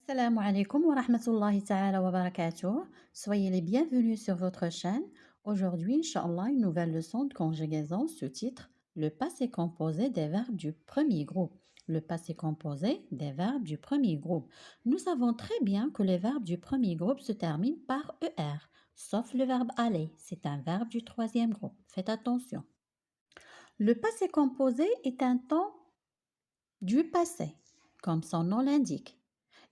Salam alaikum wa rahmatullahi ta'ala wa barakatuh. Soyez les bienvenus sur votre chaîne. Aujourd'hui, Inch'Allah, une nouvelle leçon de conjugaison sous-titre Le passé composé des verbes du premier groupe. Le passé composé des verbes du premier groupe. Nous savons très bien que les verbes du premier groupe se terminent par ER, sauf le verbe aller. C'est un verbe du troisième groupe. Faites attention. Le passé composé est un temps du passé, comme son nom l'indique.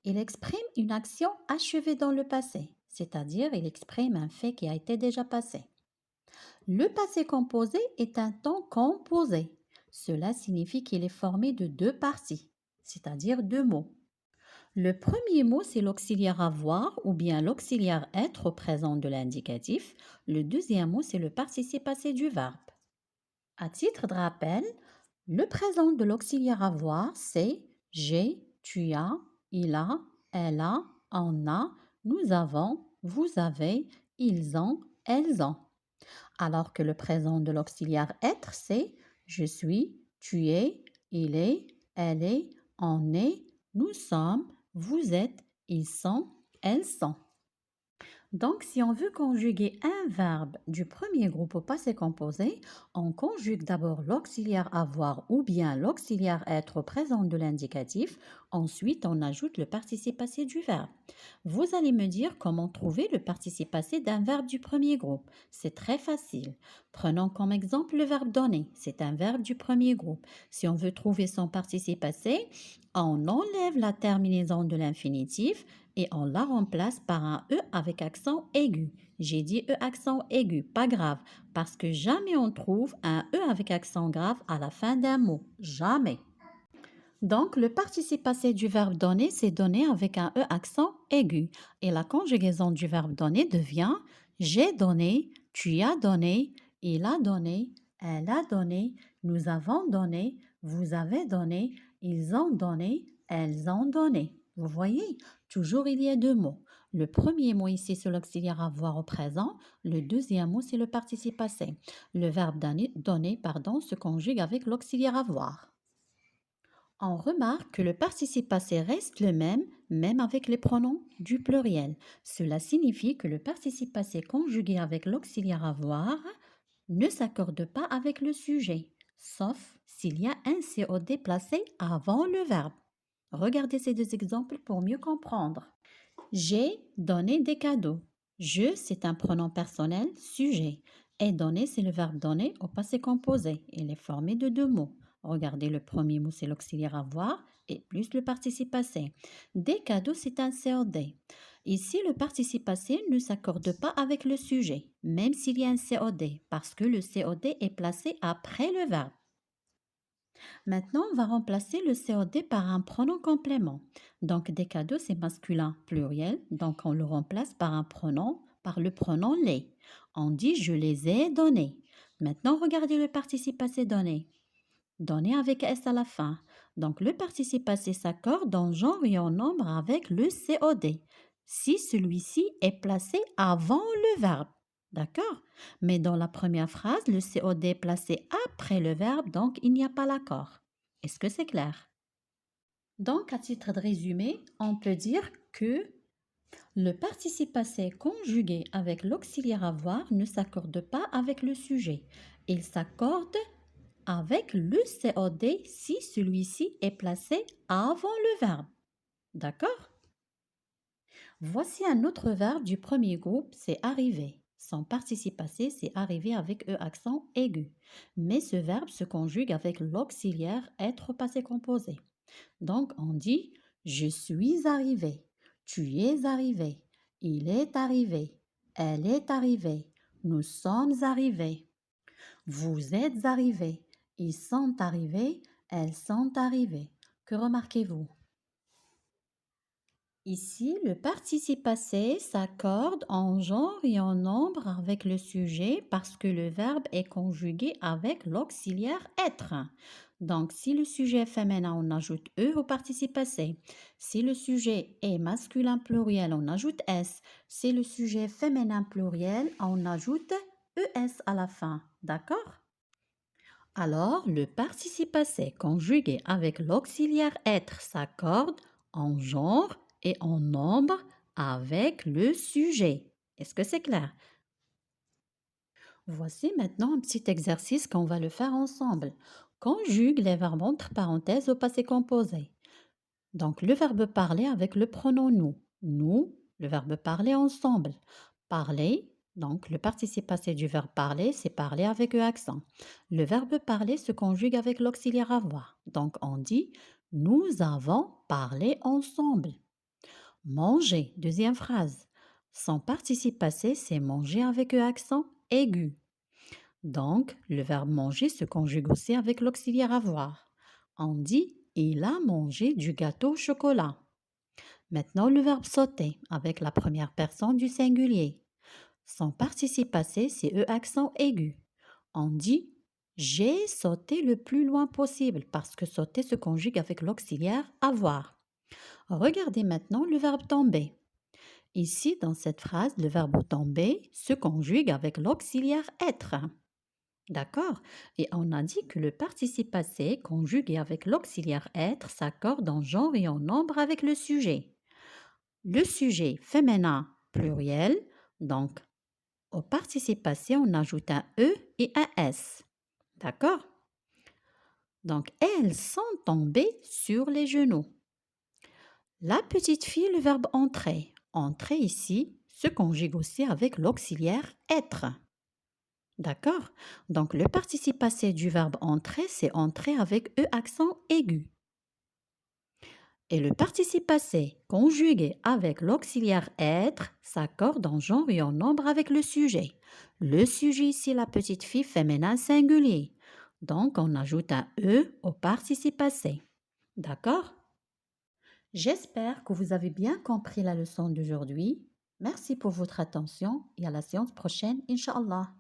Il exprime une action achevée dans le passé, c'est-à-dire il exprime un fait qui a été déjà passé. Le passé composé est un temps composé. Cela signifie qu'il est formé de deux parties, c'est-à-dire deux mots. Le premier mot, c'est l'auxiliaire avoir ou bien l'auxiliaire être au présent de l'indicatif. Le deuxième mot, c'est le participe passé du verbe. À titre de rappel, le présent de l'auxiliaire avoir, c'est j'ai, tu as, il a, elle a, on a, nous avons, vous avez, ils ont, elles ont. Alors que le présent de l'auxiliaire être, c'est je suis, tu es, il est, elle est, on est, nous sommes, vous êtes, ils sont, elles sont. Donc, si on veut conjuguer un verbe du premier groupe au passé composé, on conjugue d'abord l'auxiliaire avoir ou bien l'auxiliaire être au présent de l'indicatif. Ensuite, on ajoute le participe passé du verbe. Vous allez me dire comment trouver le participe passé d'un verbe du premier groupe. C'est très facile. Prenons comme exemple le verbe donner. C'est un verbe du premier groupe. Si on veut trouver son participe passé, on enlève la terminaison de l'infinitif et on la remplace par un E avec accent aigu. J'ai dit E accent aigu, pas grave, parce que jamais on trouve un E avec accent grave à la fin d'un mot. Jamais. Donc, le participe passé du verbe donner, c'est donner avec un E accent aigu. Et la conjugaison du verbe donner devient j'ai donné, tu as donné, il a donné, elle a donné, nous avons donné, vous avez donné, ils ont donné, elles ont donné. Vous voyez, toujours il y a deux mots. Le premier mot ici, c'est l'auxiliaire avoir au présent. Le deuxième mot, c'est le participe passé. Le verbe donner, se conjugue avec l'auxiliaire avoir. On remarque que le participe passé reste le même, même avec les pronoms du pluriel. Cela signifie que le participe passé conjugué avec l'auxiliaire avoir ne s'accorde pas avec le sujet, sauf s'il y a un COD placé avant le verbe. Regardez ces deux exemples pour mieux comprendre. J'ai donné des cadeaux. Je, c'est un pronom personnel, sujet. Et donner, c'est le verbe donner au passé composé. Il est formé de deux mots. Regardez, le premier mot, c'est l'auxiliaire avoir et plus le participe passé. Des cadeaux, c'est un COD. Ici, le participe passé ne s'accorde pas avec le sujet, même s'il y a un COD, parce que le COD est placé après le verbe. Maintenant, on va remplacer le COD par un pronom complément. Donc, des cadeaux, c'est masculin pluriel. Donc, on le remplace par un pronom, par le pronom les. On dit je les ai donnés. Maintenant, regardez le participe passé donné. Donné avec S à la fin. Donc, le participe passé s'accorde en genre et en nombre avec le COD. Si celui-ci est placé avant le verbe. D'accord? Mais dans la première phrase, le COD est placé après le verbe, donc il n'y a pas l'accord. Est-ce que c'est clair? Donc, à titre de résumé, on peut dire que le participe passé conjugué avec l'auxiliaire avoir ne s'accorde pas avec le sujet. Il s'accorde avec le COD si celui-ci est placé avant le verbe. D'accord? Voici un autre verbe du premier groupe, c'est arriver. Son participe passé, c'est arriver avec E accent aigu. Mais ce verbe se conjugue avec l'auxiliaire être au passé composé. Donc on dit je suis arrivé, tu es arrivé, il est arrivé, elle est arrivée, nous sommes arrivés, vous êtes arrivés, ils sont arrivés, elles sont arrivées. Que remarquez-vous? Ici, le participe passé s'accorde en genre et en nombre avec le sujet parce que le verbe est conjugué avec l'auxiliaire être. Donc, si le sujet est féminin, on ajoute E au participe passé. Si le sujet est masculin pluriel, on ajoute S. Si le sujet est féminin pluriel, on ajoute ES à la fin. D'accord? Alors, le participe passé conjugué avec l'auxiliaire être s'accorde en genre et en nombre avec le sujet. Est-ce que c'est clair? Voici maintenant un petit exercice qu'on va le faire ensemble. Conjugue les verbes entre parenthèses au passé composé. Donc, le verbe parler avec le pronom nous. Nous, le verbe parler ensemble. Parler, donc le participe passé du verbe parler, c'est parler avec E accent. Le verbe parler se conjugue avec l'auxiliaire avoir. Donc, on dit nous avons parlé ensemble. Manger, deuxième phrase. Son participe passé, c'est manger avec E accent aigu. Donc, le verbe manger se conjugue aussi avec l'auxiliaire avoir. On dit il a mangé du gâteau au chocolat. Maintenant, le verbe sauter avec la première personne du singulier. Son participe passé, c'est E accent aigu. On dit j'ai sauté le plus loin possible parce que sauter se conjugue avec l'auxiliaire avoir. Regardez maintenant le verbe tomber. Ici, dans cette phrase, le verbe tomber se conjugue avec l'auxiliaire être. D'accord? Et on a dit que le participe passé conjugué avec l'auxiliaire être s'accorde en genre et en nombre avec le sujet. Le sujet féminin pluriel, donc au participe passé, on ajoute un E et un S. D'accord? Donc, elles sont tombées sur les genoux. La petite fille, le verbe entrer. Entrer ici se conjugue aussi avec l'auxiliaire être. D'accord? Donc, le participe passé du verbe entrer, c'est entrer avec E accent aigu. Et le participe passé conjugué avec l'auxiliaire être s'accorde en genre et en nombre avec le sujet. Le sujet ici, la petite fille féminin singulier. Donc, on ajoute un E au participe passé. D'accord? J'espère que vous avez bien compris la leçon d'aujourd'hui. Merci pour votre attention et à la séance prochaine, Inch'Allah.